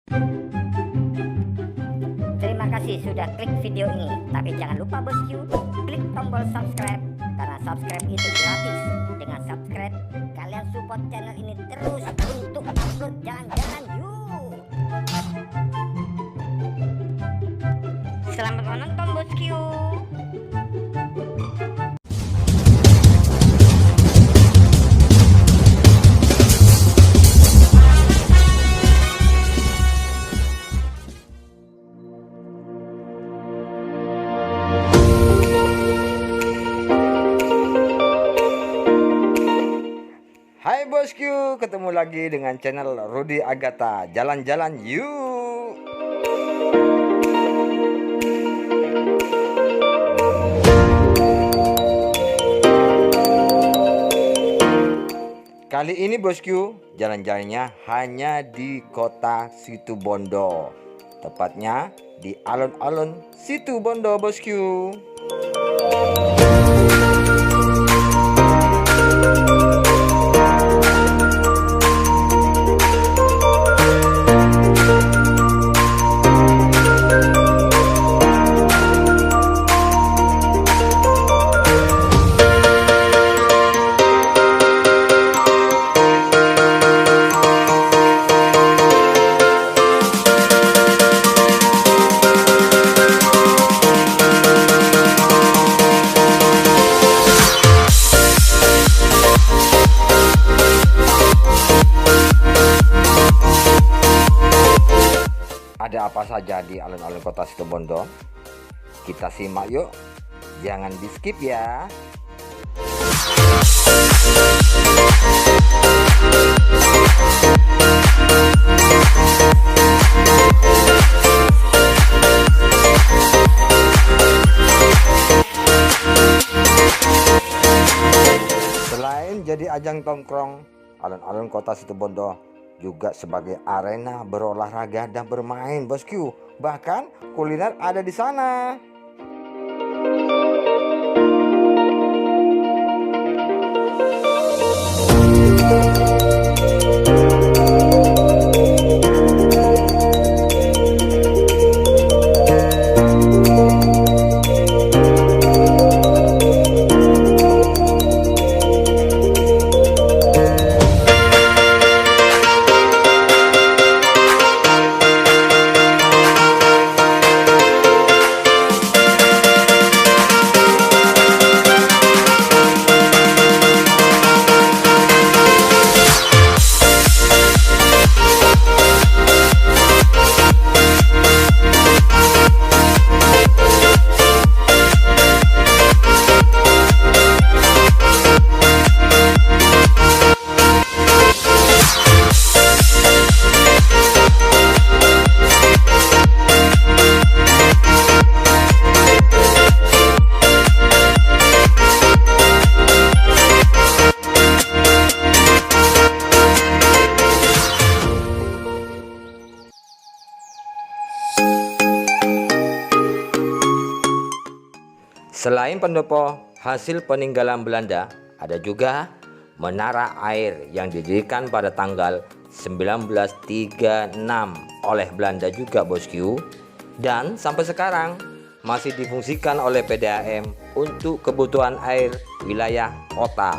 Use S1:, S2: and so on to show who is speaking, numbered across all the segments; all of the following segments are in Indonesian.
S1: Terima kasih sudah klik video ini, tapi jangan lupa bosku, klik tombol subscribe, karena subscribe itu gratis. Dengan subscribe, kalian support channel ini terus untuk upload jalan-jalan yuk. Selamat menonton bosku.
S2: Hai bosku, ketemu lagi dengan channel Rudy Agatha. Jalan-jalan yuk. Kali ini bosku, jalan-jalannya hanya di kota Situbondo. Tepatnya di alun-alun Situbondo bosku. Ada apa saja di alun-alun kota Situbondo? Kita simak yuk, jangan di skip ya. Selain jadi ajang tongkrong, alun-alun kota Situbondo juga sebagai arena berolahraga dan bermain bosku. Bahkan kuliner ada di sana. Selain pendopo hasil peninggalan Belanda, ada juga menara air yang didirikan pada tanggal 1936 oleh Belanda juga bosku, dan sampai sekarang masih difungsikan oleh PDAM untuk kebutuhan air wilayah kota.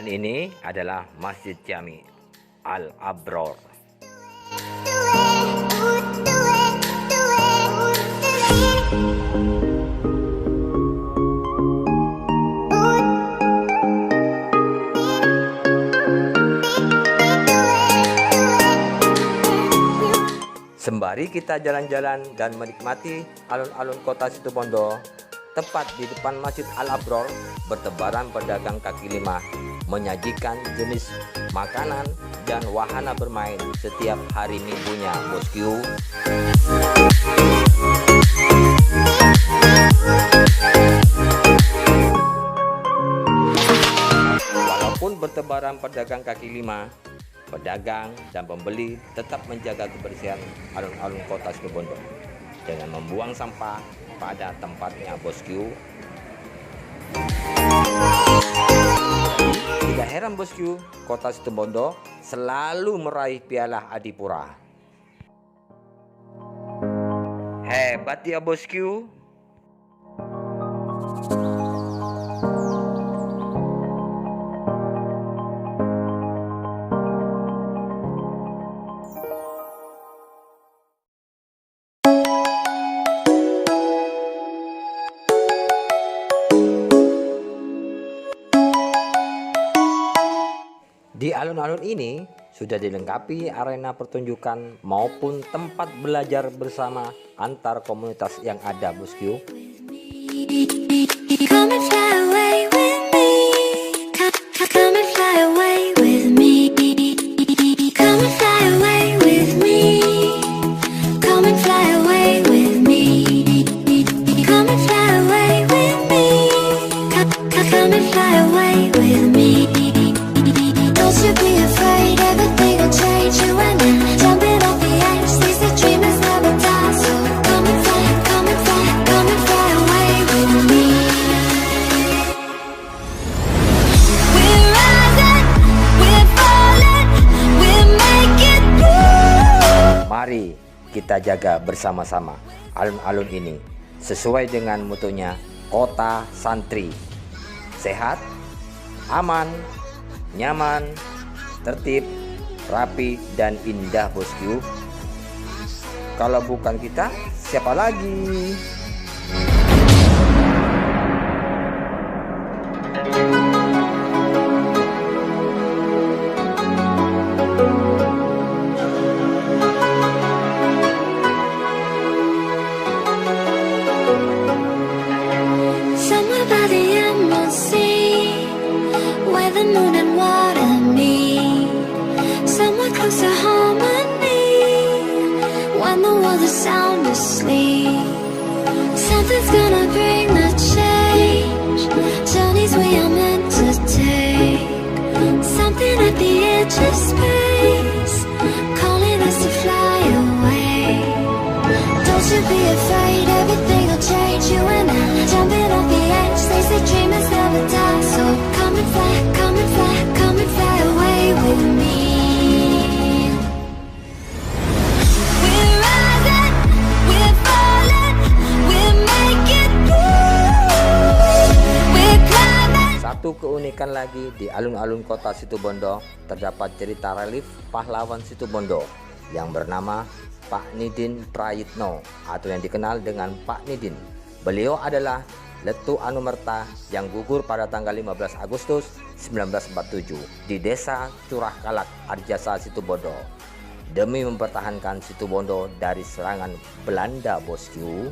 S2: Dan ini adalah Masjid Jami Al-Abror. Sembari kita jalan-jalan dan menikmati alun-alun kota Situbondo, Tepat di depan Masjid Al-Abror, bertebaran pedagang kaki lima menyajikan jenis makanan dan wahana bermain setiap hari Minggunya, bosku. Walaupun bertebaran pedagang kaki lima, pedagang dan pembeli tetap menjaga kebersihan alun-alun kota Situbondo dengan membuang sampah pada tempatnya, bosku. Tidak heran, bosku, kota Situbondo selalu meraih piala Adipura. Hebat ya, bosku. Di alun-alun ini sudah dilengkapi arena pertunjukan maupun tempat belajar bersama antar komunitas yang ada, bosku.
S3: Come and fly away with me. Come and fly away with me. Come and fly away with me. Come and fly away with me. Come and fly away with me. Come and fly away with me. Don't you be afraid, everything will change. You and I, jumping off the edge. They say dreamers never die. So come and fly, come and fly, come and fly away with me. We're rising, we're falling, we'll make it through.
S2: Mari kita jaga bersama-sama alun-alun ini sesuai dengan mutunya Kota Santri. Sehat, aman, nyaman, tertib, rapi, dan indah, bosku. Kalau bukan kita, siapa lagi?
S3: Somewhere by the emerald sea, where the moon and water meet. Somewhere close to harmony, when the world is sound asleep. Something's gonna bring the change, journeys we are meant to take. Something at the edge of space, calling us to fly away. Don't you be afraid, everything will change. You and I, jumping off the edge. They say dreamers never die. So come and fly, come and fly, come and fly away with me. We're rising, we're falling, we'll make it through. We're climbing.
S2: Satu keunikan lagi di alun-alun kota Situbondo, terdapat cerita relief pahlawan Situbondo yang bernama Pak Nidin Prayitno atau yang dikenal dengan Pak Nidin. Beliau adalah Letu Anumerta yang gugur pada tanggal 15 Agustus 1947 di Desa Curah Kalak, Arjasa, Situbondo demi mempertahankan Situbondo dari serangan Belanda, bosku.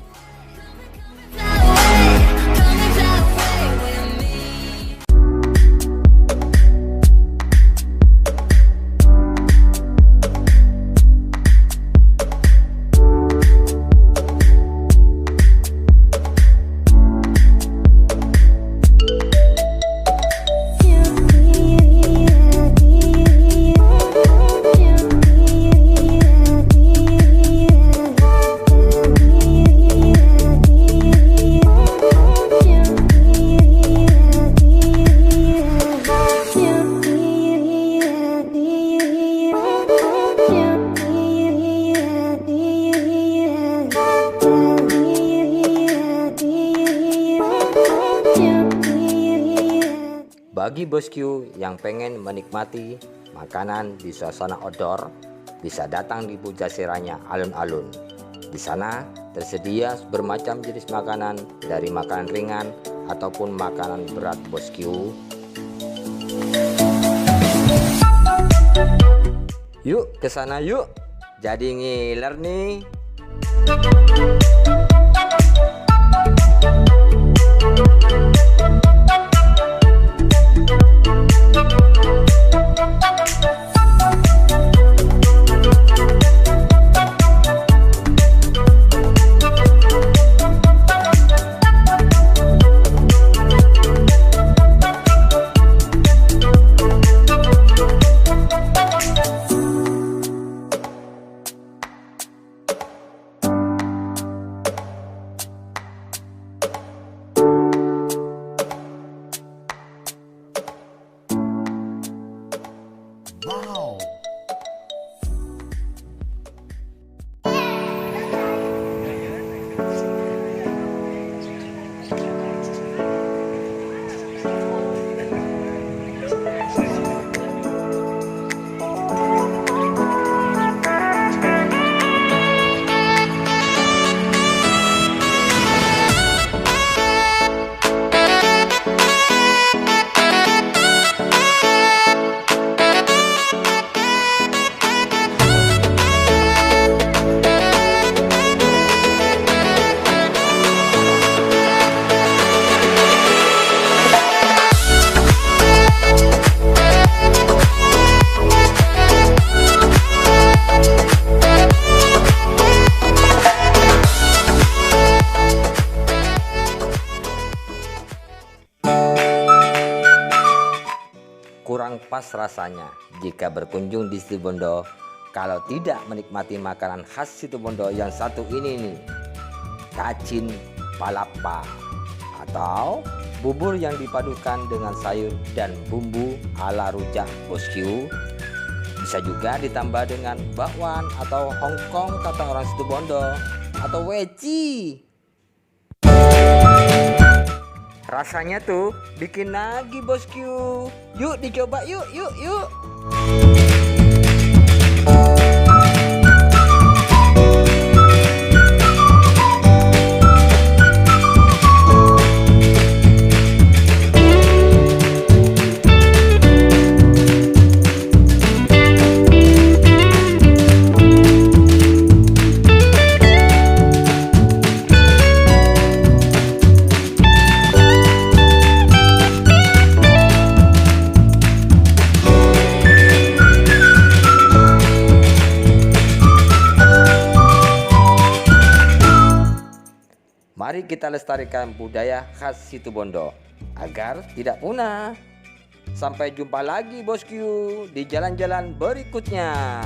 S2: Bagi bosku yang pengen menikmati makanan di suasana outdoor, bisa datang di Pujasiranya alun-alun. Di sana tersedia bermacam jenis makanan, dari makanan ringan ataupun makanan berat, bosku. Yuk ke sana yuk. Jadi ngiler nih. lepas rasanya jika berkunjung di Situbondo kalau tidak menikmati makanan khas Situbondo yang satu ini nih, kacin palapa atau bubur yang dipadukan dengan sayur dan bumbu ala rujak bosku. Bisa juga ditambah dengan bakwan atau hongkong kata orang Situbondo atau weci. Rasanya tuh bikin nagih bosku. Yuk dicoba yuk. Mari kita lestarikan budaya khas Situbondo agar tidak punah. Sampai jumpa lagi bosku di jalan-jalan berikutnya.